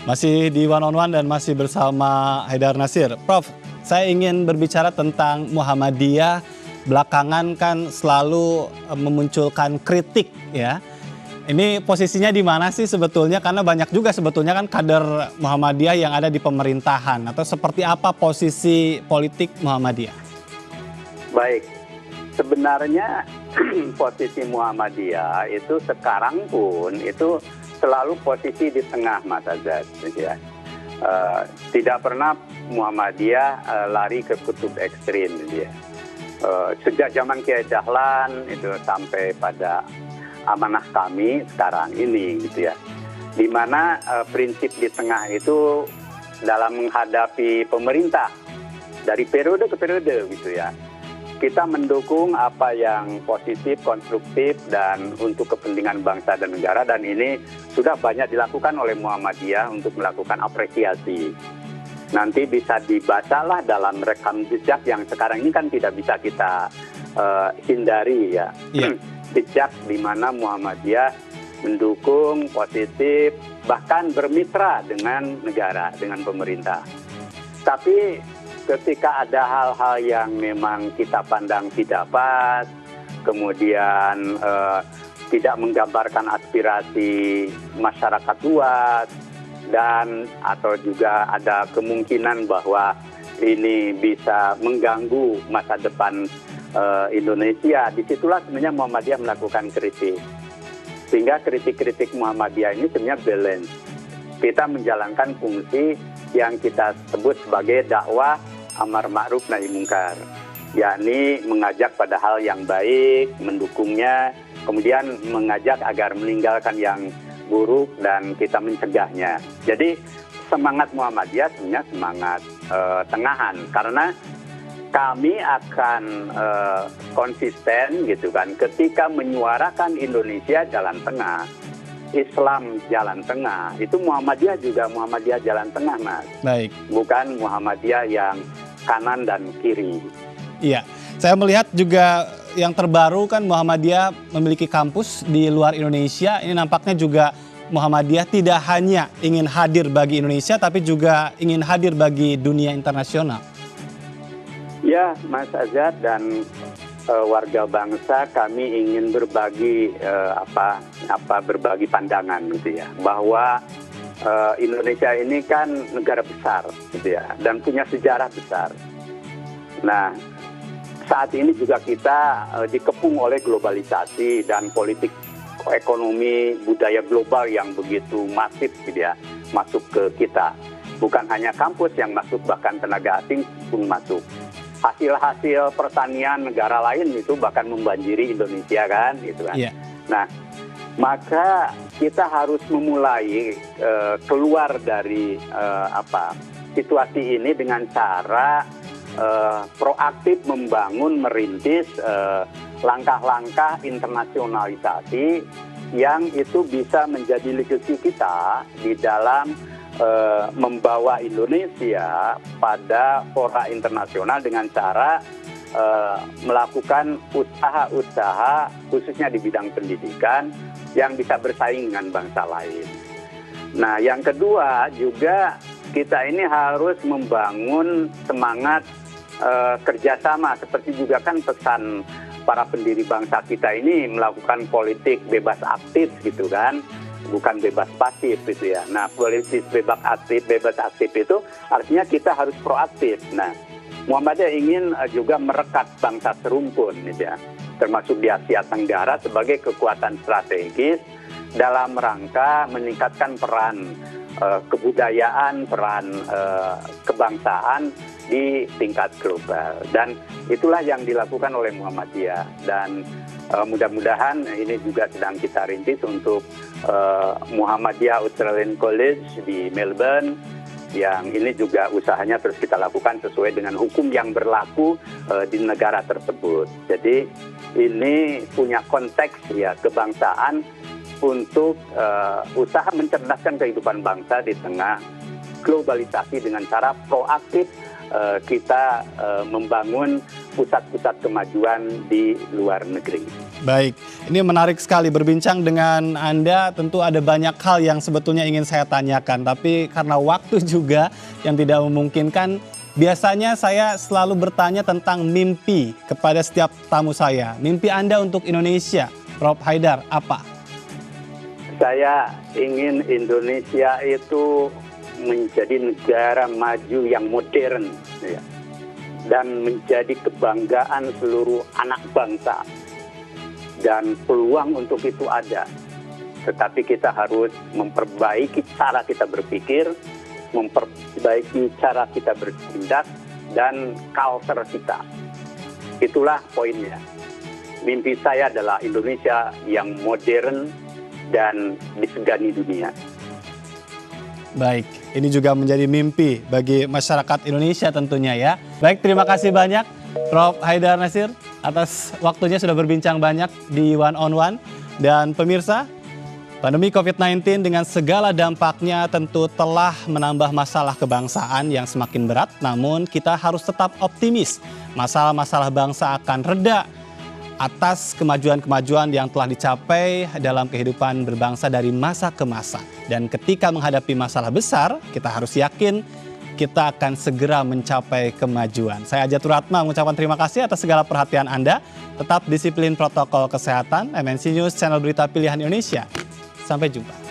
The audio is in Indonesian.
Masih di One on One dan masih bersama Haidar Nasir. Prof, saya ingin berbicara tentang Muhammadiyah. Belakangan kan selalu memunculkan kritik ya. Ini posisinya di mana sih sebetulnya? Karena banyak juga sebetulnya kan kader Muhammadiyah yang ada di pemerintahan. Atau seperti apa posisi politik Muhammadiyah? Baik, sebenarnya posisi Muhammadiyah itu sekarang pun itu selalu posisi di tengah, Mas Azad. Ya. Tidak pernah Muhammadiyah lari ke kutub ekstrim. Ya. Sejak zaman Kiai Dahlan itu sampai pada amanah kami sekarang ini, gitu ya. Di mana prinsip di tengah itu dalam menghadapi pemerintah dari periode ke periode, gitu ya. Kita mendukung apa yang positif, konstruktif, dan untuk kepentingan bangsa dan negara. Dan ini sudah banyak dilakukan oleh Muhammadiyah untuk melakukan apresiasi. Nanti bisa dibacalah dalam rekam jejak yang sekarang ini kan tidak bisa kita hindari ya. Jejak di mana Muhammadiyah mendukung, positif, bahkan bermitra dengan negara, dengan pemerintah. Tapi ketika ada hal-hal yang memang kita pandang tidak pas, kemudian tidak menggambarkan aspirasi masyarakat luas, dan atau juga ada kemungkinan bahwa ini bisa mengganggu masa depan Indonesia, disitulah sebenarnya Muhammadiyah melakukan kritik. Sehingga kritik-kritik Muhammadiyah ini sebenarnya balance. Kita menjalankan fungsi yang kita sebut sebagai dakwah amar ma'ruf nahi mungkar, yakni mengajak pada hal yang baik, mendukungnya, kemudian mengajak agar meninggalkan yang buruk dan kita mencegahnya. Jadi semangat Muhammadiyah sebenarnya semangat tengahan, karena kami akan konsisten gitu kan ketika menyuarakan Indonesia jalan tengah, Islam jalan tengah, itu Muhammadiyah juga Muhammadiyah jalan tengah, Mas. Baik. Bukan Muhammadiyah yang kanan dan kiri. Iya, saya melihat juga yang terbaru kan Muhammadiyah memiliki kampus di luar Indonesia. Ini nampaknya juga Muhammadiyah tidak hanya ingin hadir bagi Indonesia, tapi juga ingin hadir bagi dunia internasional. Ya, Mas Azad dan warga bangsa, kami ingin berbagi berbagi pandangan gitu ya, bahwa Indonesia ini kan negara besar gitu ya, dan punya sejarah besar. Nah, saat ini juga kita dikepung oleh globalisasi dan politik ekonomi budaya global yang begitu masif gitu ya, masuk ke kita. Bukan hanya kampus yang masuk, bahkan tenaga asing pun masuk. Hasil-hasil pertanian negara lain itu bahkan membanjiri Indonesia kan, gitu kan. Yeah. Nah, maka kita harus memulai keluar dari situasi ini dengan cara proaktif membangun, merintis langkah-langkah internasionalisasi yang itu bisa menjadi legacy kita di dalam membawa Indonesia pada fora internasional dengan cara melakukan usaha-usaha khususnya di bidang pendidikan yang bisa bersaing dengan bangsa lain. Nah, yang kedua juga kita ini harus membangun semangat kerjasama, seperti juga kan pesan para pendiri bangsa kita ini melakukan politik bebas aktif gitu kan. Bukan bebas pasif gitu ya. Nah, politik bebas aktif itu artinya kita harus proaktif. Nah, Muhammadiyah ingin juga merekat bangsa serumpun gitu ya, termasuk di Asia Tenggara sebagai kekuatan strategis dalam rangka meningkatkan peran kebudayaan, peran kebangsaan di tingkat global. Dan itulah yang dilakukan oleh Muhammadiyah. Dan mudah-mudahan ini juga sedang kita rintis untuk Muhammadiyah Australian College di Melbourne, yang ini juga usahanya terus kita lakukan sesuai dengan hukum yang berlaku di negara tersebut. Jadi ini punya konteks ya kebangsaan untuk usaha mencerdaskan kehidupan bangsa di tengah globalisasi dengan cara proaktif kita membangun pusat-pusat kemajuan di luar negeri. Baik, ini menarik sekali berbincang dengan Anda. Tentu ada banyak hal yang sebetulnya ingin saya tanyakan, tapi karena waktu juga yang tidak memungkinkan, biasanya saya selalu bertanya tentang mimpi kepada setiap tamu saya. Mimpi Anda untuk Indonesia, Prof. Haidar, apa? Saya ingin Indonesia itu menjadi negara maju yang modern, ya, dan menjadi kebanggaan seluruh anak bangsa. Dan peluang untuk itu ada, tetapi kita harus memperbaiki cara kita berpikir, memperbaiki cara kita bertindak, dan culture kita. Itulah poinnya. Mimpi saya adalah Indonesia yang modern dan disegani dunia. Baik, ini juga menjadi mimpi bagi masyarakat Indonesia tentunya ya. Baik, terima kasih banyak Prof. Haidar Nasir atas waktunya sudah berbincang banyak di One on One. Dan pemirsa, pandemi COVID-19 dengan segala dampaknya tentu telah menambah masalah kebangsaan yang semakin berat. Namun kita harus tetap optimis, masalah-masalah bangsa akan reda atas kemajuan-kemajuan yang telah dicapai dalam kehidupan berbangsa dari masa ke masa. Dan ketika menghadapi masalah besar, kita harus yakin kita akan segera mencapai kemajuan. Saya Ajatur Ratma mengucapkan terima kasih atas segala perhatian Anda. Tetap disiplin protokol kesehatan. MNC News, channel berita pilihan Indonesia. Sampai jumpa.